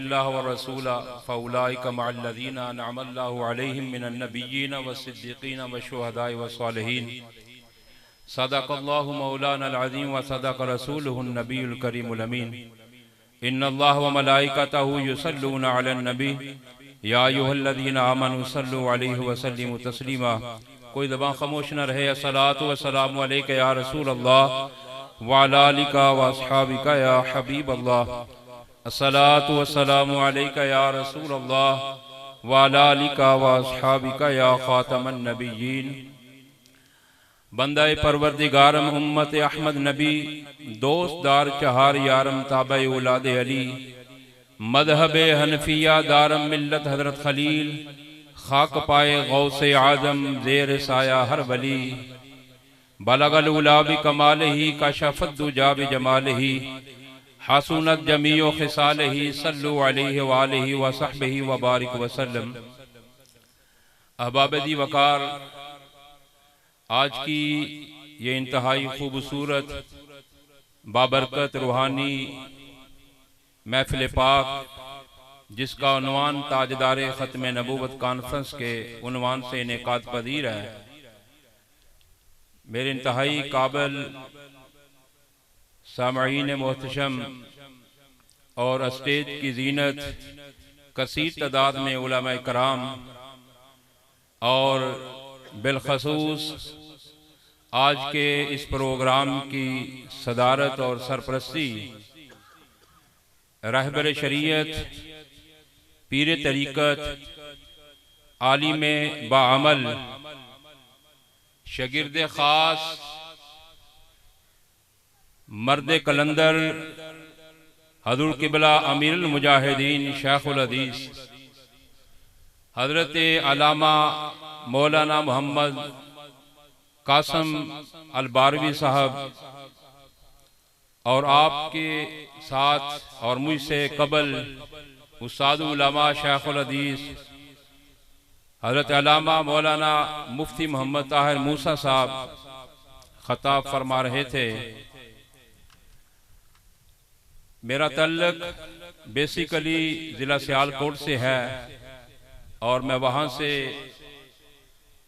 युतिइल्लाह व रसूला फउलाइका मअल्लज़ीना अनअमल्लाहु अलैहिम मिनन नबिय्यीन व सिद्दीक़ीन व शुहदाए व सालिहीन। सदक़ल्लाहु मौलानल अज़ीम व सदक़ रसूलुहुन नबियुल करीमुल अमीन। इन्नल्लाह व मलाइकतहु युसल्लूना अलन नबी या अय्युहल्लज़ीना आमनू सल्लु अलैहि व सल्लिमू तस्लीमा। कोई ज़बान खामोश न रहे। अस्सलातु वस्सलामु अलैका या रसूल अल्लाह व अला आलिका व अस्हाबिका या हबीब अल्लाह। अस्सलातु वस्सलामु अलैका या रसूल अल्लाह व अला आलिका व अस्हाबिका या खातमन नबिय्यीन। बंदाए परवरदिगारम उम्मत अहमद नबी दोस्तदार चहार यारम ताबे औलाद अली मजहब हनफिया दारम मिल्लत हजरत खलील खाक पाए गौसे आजम जेर साया हर वली बलगल उला बि कमालिही कशफत दुजा बि जमालिही हसुनत जमीओ खिसालिही सल्लु अलैहि व आलिहि व सहबिही व बारिक वसल्लम। अहबाब दी वकार, आज की ये इंतहाई खूबसूरत बाबरकत रूहानी महफिल पाक, जिसका उन्वान ताजदारे ख़त्म नबूवत कॉन्फ्रेंस के उन्वान से इनेकाद पजीर है, मेरे इंतहाई काबिल सामईन मोहतशम और स्टेज की जीनत कसीर तादाद में उलमा कराम और बिलखसूस आज के इस प्रोग्राम की सदारत और सरपरस्ती रहबर शरीयत, पीर तरीक़त, आलिम बाअमल, शगिर्द ख़ास, मर्द कलंदर हज़रत क़िबला अमीरुल मुजाहिदीन शेखुल हदीस हज़रत अल्लामा मौलाना मोहम्मद कासम अल बारवी साहब और आपके साथ और मुझसे कबल उस्तादुल उलमा शेखुल हदीस हज़रत अल्लामा मौलाना मुफ्ती मोहम्मद ताहिर मूसा साहब खताब फरमा रहे थे। मेरा तल्लुक बेसिकली ज़िला सियालकोट से है और मैं वहाँ से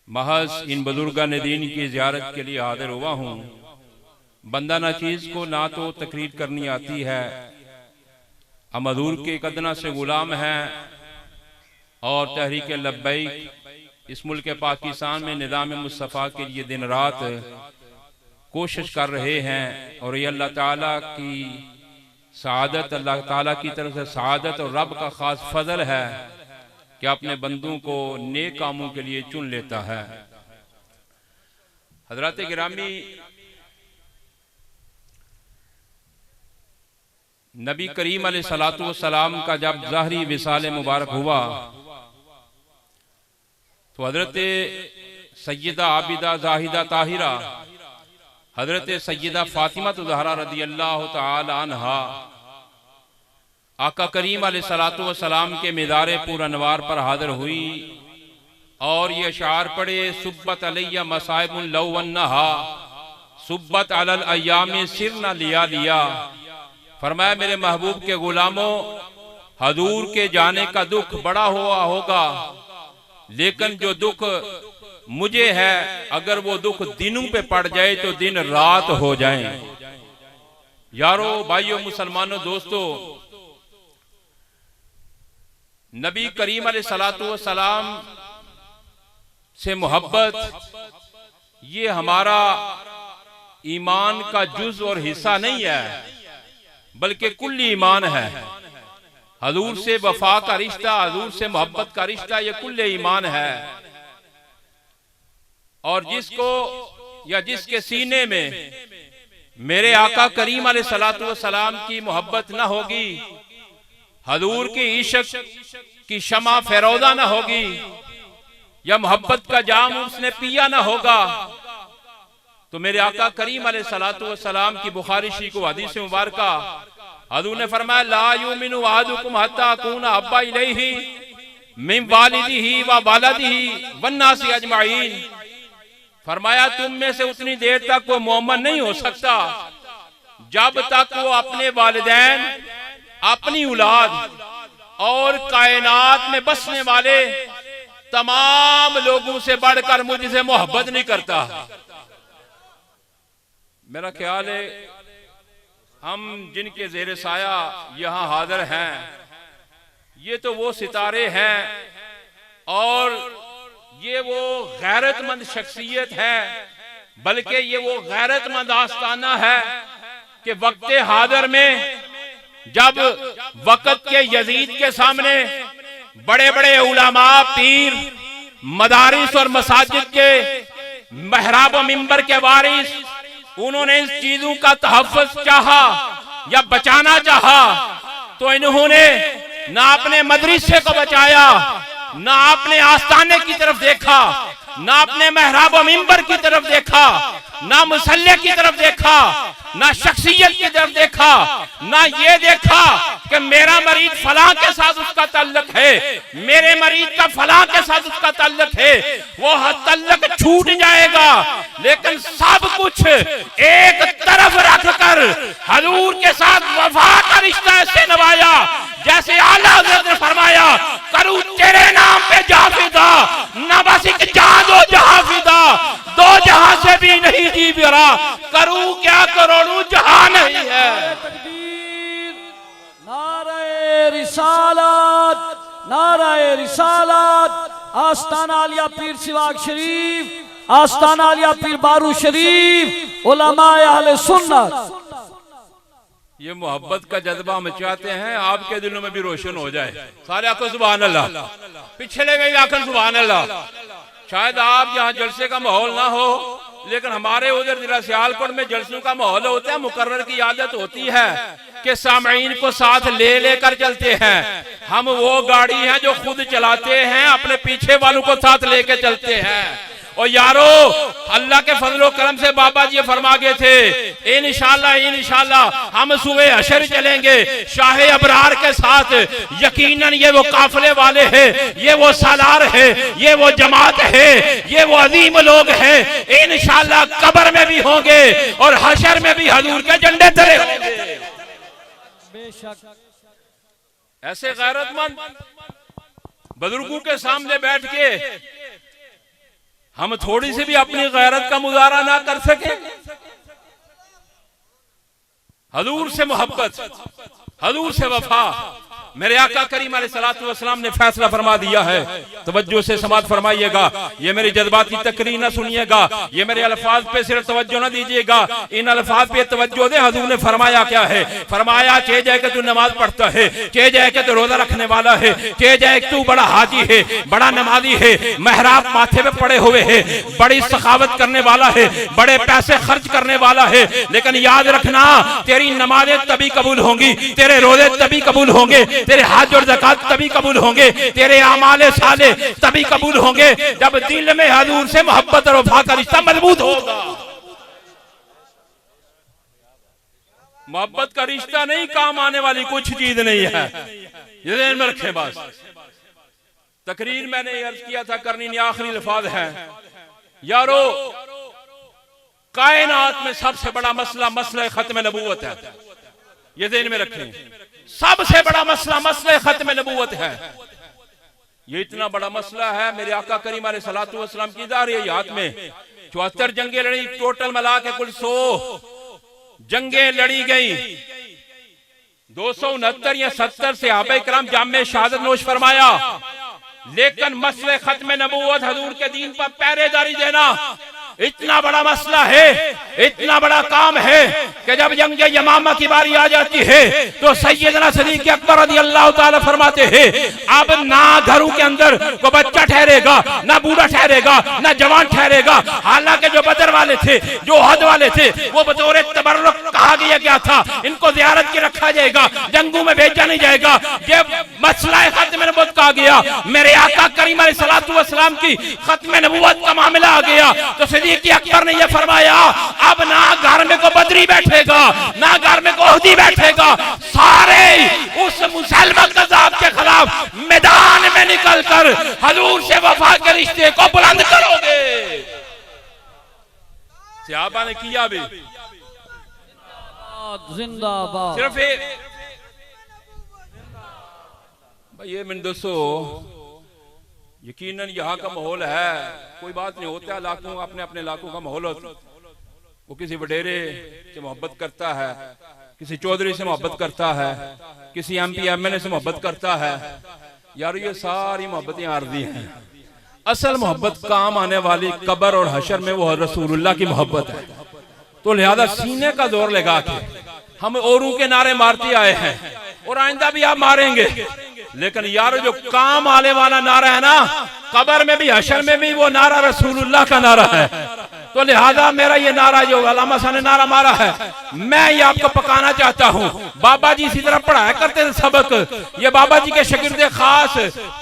महज इन बुजुर्गान दीन की ज़ियारत के लिए हाजिर हुआ हूँ। बंदा ना चीज़ को ना तो तकरीर करनी आती है, अमदूर के कदना से गुलाम है और तहरीक लब्बैक इस मुल्क पाकिस्तान में निज़ाम मुस्तफ़ा के लिए दिन रात कोशिश कर रहे हैं। और ये अल्लाह ताला की सआदत, अल्लाह ताला की तरफ से सआदत और रब का ख़ास फजल है कि अपने बंदों को नेक कामों के लिए चुन लेता है। हज़रात गिरामी, नबी करीम अलैहिस्सलातु वस्सलाम का जब ज़ाहरी विसाल मुबारक हुआ तो हज़रत सैयदा आबिदा जाहिदा ताहिरा हज़रत सैयदा फातिमा ज़हरा रज़ी अल्लाह तआला अन्हा आका करीम अलैहिस्सलातु वस्सलाम के मिदारे पूर अनवार पर हाजिर हुई और ये अशार पढ़े, सुब्बत अलैया मसाइबुन लौ वन्नहा सुब्बत अलल अय्यामी सिरना लिया लिया। फरमाया, मेरे महबूब के गुलामों, हजूर के जाने का दुख बड़ा हुआ होगा, लेकिन जो दुख मुझे है, अगर वो दुख दिनों पे पड़ जाए तो दिन रात हो जाए। यारो, भाइयों, मुसलमानों, दोस्तों, नबी करीम अलैहिस्सलातु वस्सलाम से मोहब्बत ये हमारा ईमान का जुज और हिस्सा नहीं है, बल्कि कुल्ली ईमान है। हजूर से वफा का रिश्ता, हजूर से मोहब्बत का रिश्ता, ये कुल्ले ईमान है। और जिसको या जिसके सीने में मेरे आका करीम अलैहिस्सलातु वस्सलाम की मोहब्बत न होगी, हजूर की इश्क की शमा फेरोदा न होगी, या मोहब्बत का जाम उसने पिया न होगा, तो मेरे आका करीम अलैहिस्सलातु वस्सलाम की बुखारी शरीफ को हदीस मुबारका हजूर ने फरमाया, ला युमिनु अहदुकुम हत्ता अकूना अब्बा इलैहि मिन वालिदिही व वलदिही वन्नासी अजमाइन। फरमाया, तुम में से उतनी देर तक वो मोमिन नहीं हो सकता जब तक वो अपने वालिदैन, अपनी औलाद और कायनात में बसने वाले तमाम लोगों से बढ़कर मुझसे मोहब्बत नहीं करता। मेरा ख्याल है हम जिनके ज़ेरे साया यहां हाजिर हैं, ये तो वो सितारे हैं और ये वो गैरतमंद शख्सियत है, बल्कि ये वो गैरतमंद आस्ताना है कि वक्त हाजिर में जब वक्त के यजीद के सामने बड़े बड़े उलमा, पीर, मदारिस और मसाजिद के महराब व मिंबर के वारिस, उन्होंने इस चीजों का तहफ़्फ़ुज़ चाहा या बचाना चाहा, तो इन्होंने ना अपने मदरसे को बचाया, ना अपने आस्थाने की तरफ देखा, ना अपने महराब व मिंबर की तरफ देखा, ना मुसल्ले की तरफ देखा, ना शख्सियत की तरफ देखा, ना ये देखा कि मेरा मरीज फलां के साथ उसका ताल्लुक है, मेरे मरीज का फलां के साथ उसका ताल्लुक है, वो ताल्लुक छूट जाएगा। लेकिन सब कुछ एक तरफ रखकर हजूर के साथ वफा का रिश्ता ऐसे निभाया जैसे आला हज़रत ने फरमाया, करूं तेरे नाम पे जाफिदा, न बस एक जहां दो जहां फिदा, दो जहां से भी नहीं जी बिरा, करूं क्या करोड़ों जहां नहीं है। नारे रिसालत, नारे रिसालत, आस्ताना आलिया पीर सिवाग शरीफ, आस्ताना आलिया पीर बारू शरीफ, उलमाए अहले सुन्नत। ये मोहब्बत का जज्बा हम चाहते हैं आपके दिलों में भी रोशन हो जाए। सारे आखो सुभान अल्लाह, पिछले में भी आखिर सुभान अल्लाह। शायद आप यहाँ जलसे का माहौल ना हो, लेकिन हमारे उधर जिला सियालकोट में जलसों का माहौल होता है। मुकर्रर की आदत होती है कि सामईन को साथ ले लेकर चलते हैं। हम वो गाड़ी हैं जो खुद चलाते हैं, अपने पीछे वालों को साथ लेके चलते हैं। और यारो, अल्लाह के फजलो करम से बाबा जी फरमा गए थे, इंशाल्लाह हम सुबह हशर चलेंगे शाह अबरार के साथ। यकीनन ये वो काफले वाले हैं, ये वो सालार है, ये वो जमात है, ये वो अजीम लोग हैं। इंशाल्लाह कब्र में भी होंगे और हशर में भी हजूर के झंडे तले होंगे। बेशक ऐसे गैरतमंद बुजुर्गों के सामने बैठ के हम थोड़ी सी भी अपनी गैरत का मुजाहरा ना कर सके। हजूर से मोहब्बत, हजूर से वफा, मेरे आका करीम अलैहिस्सलातु वस्सलाम ने फैसला फरमा दिया है। तवज्जो से समाअत फरमाइएगा, ये मेरी जज्बाती तकरीर ना सुनिएगा, ये मेरे अल्फाज पे सिर्फ तवज्जो ना दीजिएगा, इन अल्फाज पे तवज्जो दे। हजूर ने फरमाया क्या है? फरमाया के जाए कि तू नमाज पढ़ता है, के जाए कि तू रोजा रखने वाला है, के जाए कि तू बड़ा हाजी है, बड़ा नमाजी है, मेहराब माथे पे पड़े हुए है, बड़ी सखावत करने वाला है, बड़े पैसे खर्च करने वाला है। लेकिन याद रखना, तेरी नमाजें तभी कबूल होंगी, तेरे रोजे तभी कबूल होंगे, तेरे हज और ज़कात तभी कबूल होंगे, तेरे आमाले साले तभी कबूल होंगे जब दिल में हजूर से मोहब्बत और वफा का रिश्ता मजबूत होगा। मोहब्बत का रिश्ता नहीं काम आने वाली कुछ चीज नहीं है, ये ध्यान में रखें। बस तकरीर मैंने अर्ज किया था, करनी नहीं, आखिरी अल्फाज है। यारो, कायनात में सबसे बड़ा मसला मसला खत्म नबूवत है, ये ध्यान में रखें। सबसे बड़ा मसला मसला खत्म नबूवत है। ये इतना बड़ा मसला है, मेरे आका करीम अलैहिस्सलातु वस्सलाम की दारियात में 74 जंगें लड़ी, टोटल मिला के कुल 100 जंगें लड़ी गई। 269 या 70 सहाबा किराम जामे शहादत नोश फरमाया। लेकिन मसले खत्म नबूवत, हजूर के दीन पर पहरेदारी देना इतना बड़ा मसला है, इतना बड़ा काम है कि जब जंग यमामा की बारी आ जाती है तो सैयदना सिद्दीक़ अकबर रज़ियल्लाहु ताला फरमाते हैं, अब ना घरों के अंदर को बच्चा ठहरेगा, ना बूढ़ा ठहरेगा, ना जवान ठहरेगा। हालांकि जो बदर वाले थे, जो हद वाले थे, वो बतौर तबर्रुक कहा गया था, इनको ज़ियारत के रखा जाएगा, जंगों में भेजा नहीं जाएगा। ये मसला खत्म नबूवत का आ गया, मेरे आका करीम अलैहिस्सलातु वस्सलाम की खत्म नबूवत का मामला आ गया तो सिद्दीक़ अकबर ने यह फरमाया, अब ना घर में को बदरी बैठेगा, ना घर में को ओहदी बैठेगा, सारे उस मुसलमान कज़ाब के खिलाफ मैदान में निकलकर हजूर से वफा के रिश्ते को बुलंद करोगे। सहाबा ने किया भी, जिंदाबाद। सिर्फ भाई ये मेरे दोस्तों यकीनन यहाँ का माहौल है, कोई बात नहीं, होता है इलाकों, अपने अपने इलाकों का माहौल होता। वो किसी वडेरे से मोहब्बत करता है, किसी चौधरी से मोहब्बत करता है, किसी MP MLA से मोहब्बत करता है। यार ये सारी मोहब्बतें आर्जी हैं। असल मोहब्बत काम आने वाली कब्र और हशर में वो रसूलुल्लाह की मोहब्बत है। तो लिहाजा सीने का जोर लगा के हम औरों के नारे मारते आए हैं और आइंदा भी आप मारेंगे, लेकिन यार जो काम आने वाला नारा है ना, कब्र में भी हशर में भी वो नारा रसूलुल्लाह का नारा है। तो लिहाजा मेरा ये नारा जो अल्लामा साहब ने नारा मारा है, मैं ये आपको पकाना चाहता हूँ। बाबा जी इसी तरह पढ़ाया करते थे सबक, ये बाबा जी के शागिर्द खास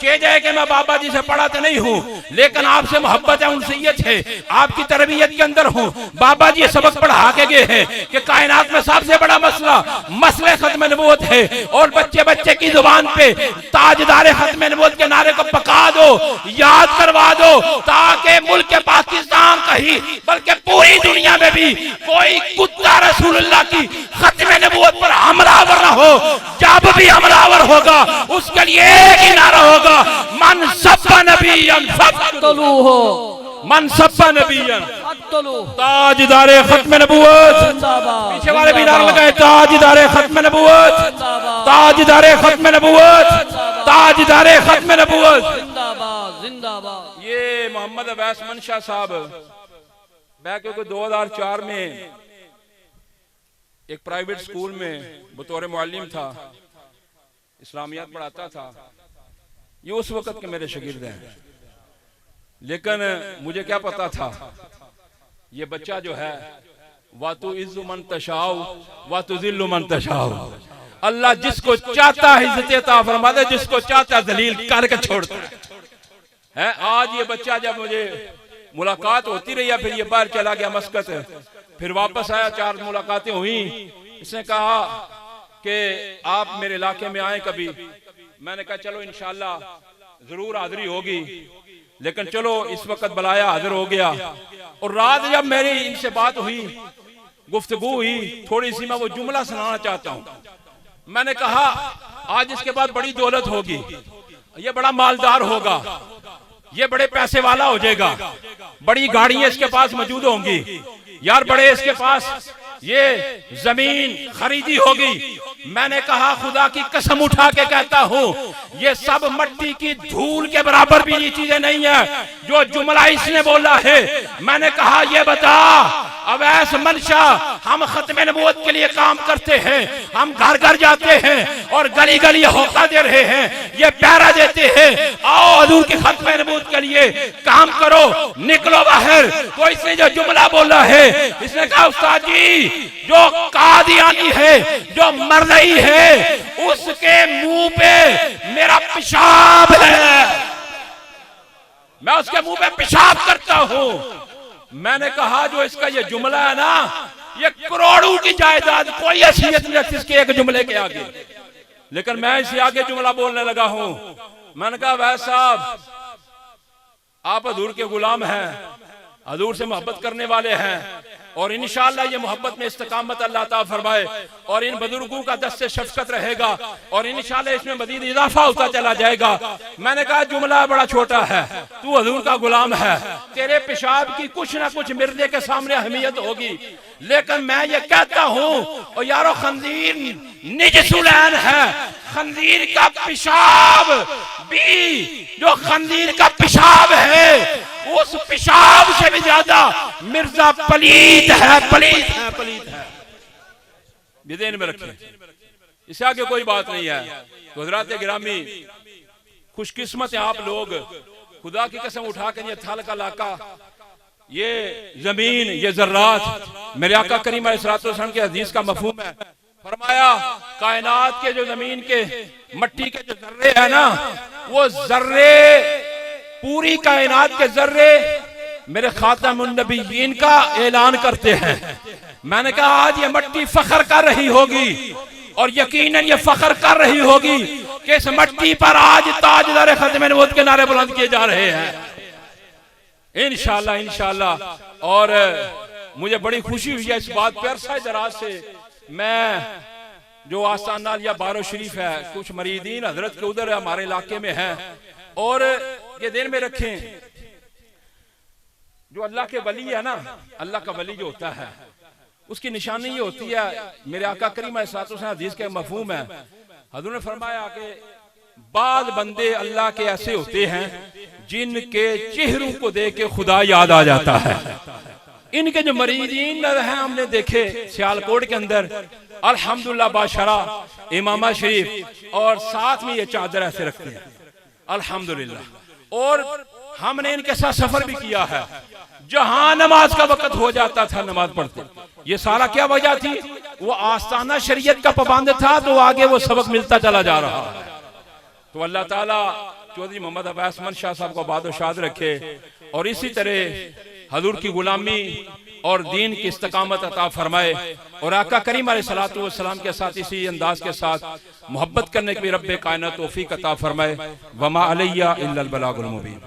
कह जाए कि मैं बाबा जी से पढ़ाते नहीं हूँ, लेकिन आपसे मोहब्बत है, उनसे ये थे, आपकी तरबियत के अंदर हूँ। बाबा जी सबक पढ़ा के गए हैं कि कायनात में सबसे बड़ा मसला मसले खत्म नबूवत है, और बच्चे बच्चे की जुबान पे ताजदार खत्म नबूवत के नारे को पका दो, याद करवा दो, ताकि मुल्क पाकिस्तान कहीं बल्कि पूरी दुनिया में भी कोई कुत्ता रसूलुल्लाह की खत्म नबूवत पर हमलावर न हो। जब भी हमलावर होगा उसके लिए एक ही नारा होगा, मन सब्बा नबिय्यन फक़्तलूहु, मन सब्बा नबिय्यन ताजदारे खत्म नबूवत। पीछे वाले भी नारा लगाए, ताजदारे खत्म नबूवत, ताजदारे खत्म नबूवत, ताजदारे खत्म नबूवत। ये मोहम्मद अवैस मंशा साहब, मैं क्योंकि 2004 में एक प्राइवेट स्कूल में बतौर मुअल्लिम था, इस्लामियात पढ़ाता था। ये उस वक्त के मेरे शागिर्द हैं, लेकिन मुझे क्या पता था ये बच्चा जो है वातु इज़्ज़ु मन तशाउ वातु ज़िल्लु मन तशाउ, अल्लाह जिसको चाहता है इज्जत अता फरमाता है, जिसको चाहता है जलील करके छोड़ता है। आज ये बच्चा जब मुझे मुलाकात होती रही है, फिर ये बाहर चला गया मस्कत, फिर वापस आया, 4 मुलाकातें हुई। इसने कहा कि आप मेरे इलाके में आए कभी। मैंने कहा चलो इंशाल्लाह जरूर हाजिरी होगी, लेकिन चलो इस वक्त बुलाया, हाजिर हो गया। और रात जब मेरी इनसे बात हुई, गुफ्तगू हुई, थोड़ी सी मैं वो जुमला सुनाना चाहता हूँ। मैंने कहा आज इसके बाद बड़ी दौलत होगी, ये बड़ा मालदार होगा, ये बड़े पैसे वाला हो जाएगा, बड़ी गाड़ियां इसके पास मौजूद होंगी, यार बड़े इसके पास ये जमीन खरीदी होगी। मैंने कहा खुदा की कसम उठा के कहता हूँ ये सब मट्टी की धूल के बराबर भी ये चीजें नहीं है जो जुमला इसने बोला है। मैंने कहा ये बता अवैस मंशा, हम खत्म नबूवत के लिए काम करते हैं, हम घर घर जाते हैं और गली गली होका दे रहे हैं, ये प्यारा देते हैं, आओ हुजूर की खत्म नबूवत के लिए काम करो, निकलो बाहर। तो इसने जो जुमला बोला है, इसने कहा उस्ताद जी जो कादियानी है, जो मरदई है, उसके मुंह पे मेरा पेशाब है, मैं उसके मुंह पे पेशाब करता हूं। मैंने कहा जो इसका ये जुमला है ना, ये करोड़ों की जायदाद कोई हैसियत नहीं रखती इसके एक जुमले के आगे, लेकिन मैं इसे आगे जुमला बोलने लगा हूं। मैंने कहा वैसे साहब आप हुजूर के गुलाम हैं, हुजूर से मोहब्बत करने वाले हैं, और इंशाअल्लाह ये मोहब्बत में इस्तिकामत अल्लाह ताला फरमाए, और इन बुजुर्गों का दस्ते शफकत रहेगा, और इंशाअल्लाह इसमें मजीद इजाफा होता चला जाएगा। मैंने कहा जुमला बड़ा छोटा है, तू हुजूर का गुलाम है, तेरे पेशाब की कुछ ना कुछ मिर्दे के सामने अहमियत होगी, लेकिन मैं ये कहता हूँ और यारो खंजीर निजसुलैन है, खंजीर का पेशाब भी जो खंजीर का पेशाब है उस पेशाब से भी ज्यादा मिर्जा पलीत है, पलीत है, पलीत है। ये ध्यान में रखें, इससे आगे कोई बात नहीं है। तो हज़रात गिरामी खुशकिस्मत है आप लोग, खुदा की कसम उठा कर ये थल का इलाका, ये जमीन, ये जर्रात मेरे आका करीम अलैहिस्सलातु वस्सलाम के हदीस का मफहूम है। फरमाया कायनात के जो जमीन के मट्टी के जो जर्रे है ना, वो जर्रे पूरी कायनात के जर्रे मेरे खातमुन नबिय्यीन का ऐलान करते हैं। मैंने कहा आज ये मट्टी फख्र कर रही होगी, और यकीनन ये फख्र कर रही होगी कि इस मट्टी पर आज ताजदार खत्म नबूवत के नारे बुलंद किए जा रहे हैं इंशाअल्लाह, इंशाअल्लाह। और मुझे बड़ी खुशी हुई है इस बात पर। अरसा दराज से मैं जो आस्ताना या बारो शरीफ है, कुछ मरीदीन हजरत के उधर हमारे इलाके में है, और ये दिन में रखें, जो अल्लाह के वली है ना, अल्लाह का वली जो होता है उसकी निशानी ये होती है, मेरे आका करीम अलैहिस्सलाम हदीस के मफहूम है, हजूर ने फरमाया कि बाद बंदे अल्लाह के ऐसे होते हैं जिनके चेहरों को देख के खुदा याद आ जाता है। इनके जो मरीदीन हैं हमने देखे सियालकोट के अंदर, अल्हम्दुलिल्लाह बाशरा इमामा शरीफ, और साथ में ये चादर ऐसे रखते हैं अल्हम्दुलिल्लाह। और हमने इनके साथ सफर भी किया है, जहां नमाज का वक्त हो जाता था नमाज पढ़ते। ये सारा क्या वजह थी? वो आस्ताना शरीयत का पाबंद था, तो आगे वो सबक मिलता चला जा रहा है। तो अल्लाह ताला चौधरी मोहम्मद अब्बास मन शाह साहब को आबाद और शाद रखे, और इसी तरह हजूर की गुलामी और दीन की इस्तकामत अता फरमाए, और आका करीम अलैहिस्सलातु वस्सलाम के साथ इसी अंदाज के साथ मोहब्बत करने की रब्बे कायनात तौफीक अता फरमाए। वमा अलैया इल्लल बलागुल मुबीन।